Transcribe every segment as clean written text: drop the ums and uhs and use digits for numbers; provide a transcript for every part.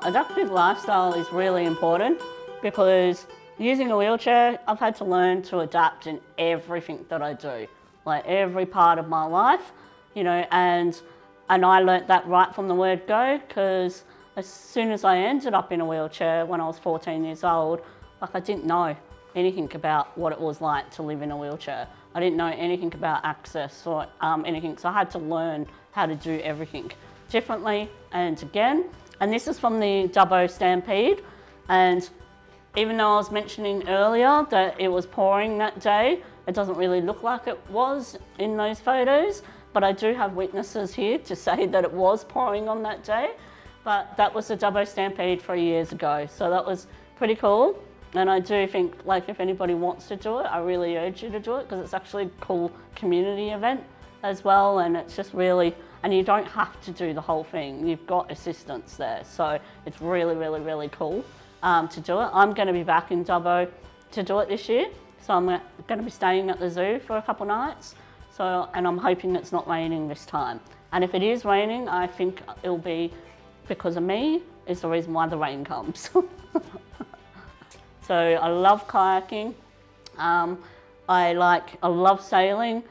Adaptive lifestyle is really important because using a wheelchair, I've had to learn to adapt in everything that I do, like every part of my life, you know, and I learnt that right from the word go, because as soon as I ended up in a wheelchair when I was 14 years old, like I didn't know anything about what it was like to live in a wheelchair. I didn't know anything about access or anything, so I had to learn how to do everything differently and again. And this is from the Dubbo Stampede, and even though I was mentioning earlier that it was pouring that day, it doesn't really look like it was in those photos, but I do have witnesses here to say that it was pouring on that day. But that was the Dubbo Stampede 3 years ago, so that was pretty cool. And I do think, like, if anybody wants to do it, I really urge you to do it, because it's actually a cool community event as well, and it's just really, and you don't have to do the whole thing. You've got assistance there, so it's really, really, really cool to do it. I'm going to be back in Dubbo to do it this year, so I'm going to be staying at the zoo for a couple nights. So, and I'm hoping it's not raining this time. And if it is raining, I think it'll be because of me is the reason why the rain comes. So I love kayaking. I love sailing.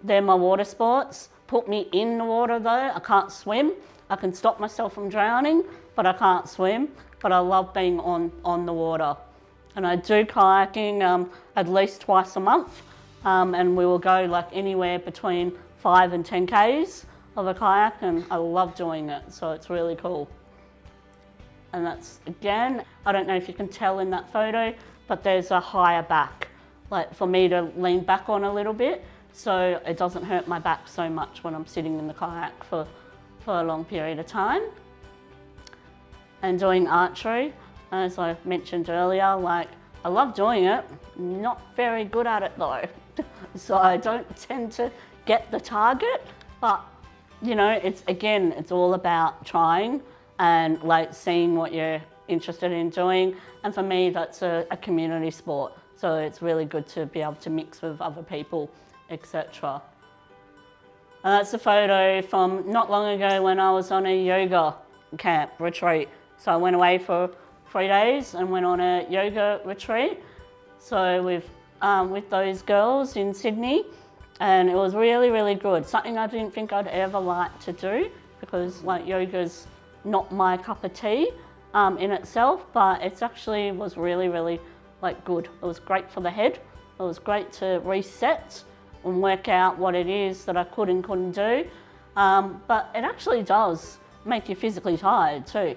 They're my water sports. Put me in the water though. I can't swim. I can stop myself from drowning, but I can't swim. But I love being on the water. And I do kayaking at least twice a month. And we will go like anywhere between 5 and 10 Ks of a kayak, and I love doing it. So it's really cool. And that's, again, I don't know if you can tell in that photo, but there's a higher back, like for me to lean back on a little bit, so it doesn't hurt my back so much when I'm sitting in the kayak for a long period of time. And doing archery, as I mentioned earlier, like I love doing it, not very good at it though. So I don't tend to get the target, but you know, it's all about trying and like seeing what you're interested in doing. And for me, that's a community sport. So it's really good to be able to mix with other people, etc. And that's a photo from not long ago when I was on a yoga camp retreat. So I went away for 3 days and went on a yoga retreat. So with those girls in Sydney, and it was really, really good. Something I didn't think I'd ever like to do, because like yoga's not my cup of tea in itself, but it actually was really, really like good. It was great for the head. It was great to reset and work out what it is that I could and couldn't do. But it actually does make you physically tired too,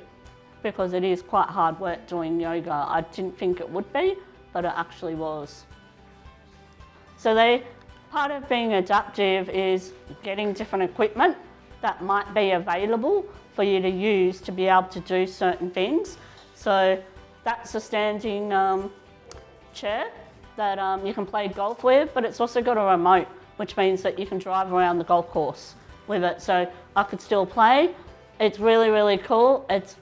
because it is quite hard work doing yoga. I didn't think it would be, but it actually was. So part of being adaptive is getting different equipment that might be available for you to use to be able to do certain things. So that's a standing chair that you can play golf with, but it's also got a remote, which means that you can drive around the golf course with it. So I could still play. It's really, really cool. It's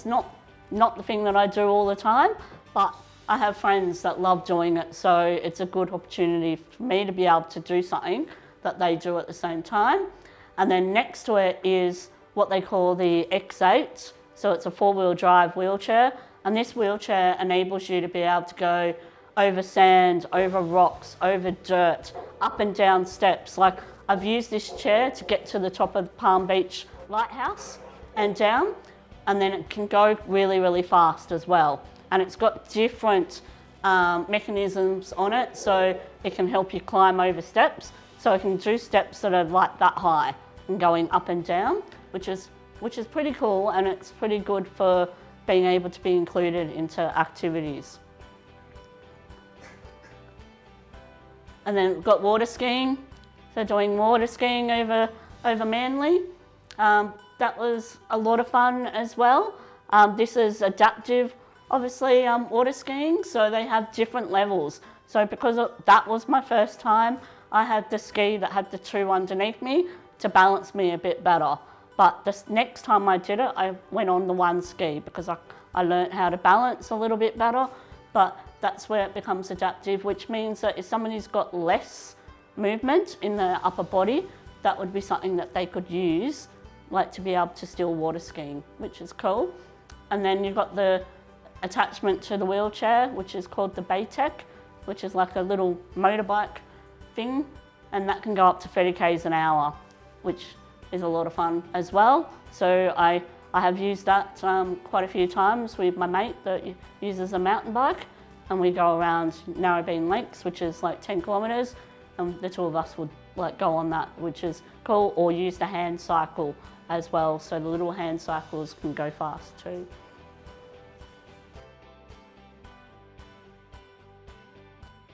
not the thing that I do all the time, but I have friends that love doing it, so it's a good opportunity for me to be able to do something that they do at the same time. And then next to it is what they call the X8. So it's a 4-wheel drive wheelchair, and this wheelchair enables you to be able to go over sand, over rocks, over dirt, up and down steps. Like I've used this chair to get to the top of the Palm Beach Lighthouse and down, and then it can go really, really fast as well. And it's got different mechanisms on it, so it can help you climb over steps. So it can do steps that are like that high and going up and down, which is pretty cool, and it's pretty good for being able to be included into activities. And then we've got water skiing. So doing water skiing over Manly. That was a lot of fun as well. This is adaptive, obviously, water skiing, so they have different levels. So because that was my first time, I had the ski that had the 2 underneath me to balance me a bit better. But the next time I did it, I went on the 1 ski because I learned how to balance a little bit better. But that's where it becomes adaptive, which means that if somebody's got less movement in their upper body, that would be something that they could use, like to be able to still water skiing, which is cool. And then you've got the attachment to the wheelchair, which is called the Baytech, which is like a little motorbike thing, and that can go up to 30 k's an hour, which is a lot of fun as well. So I have used that quite a few times with my mate that uses a mountain bike, and we go around Narrabeen Lakes, which is like 10 kilometres, and the two of us would like go on that, which is cool, or use the hand cycle as well. So the little hand cycles can go fast too.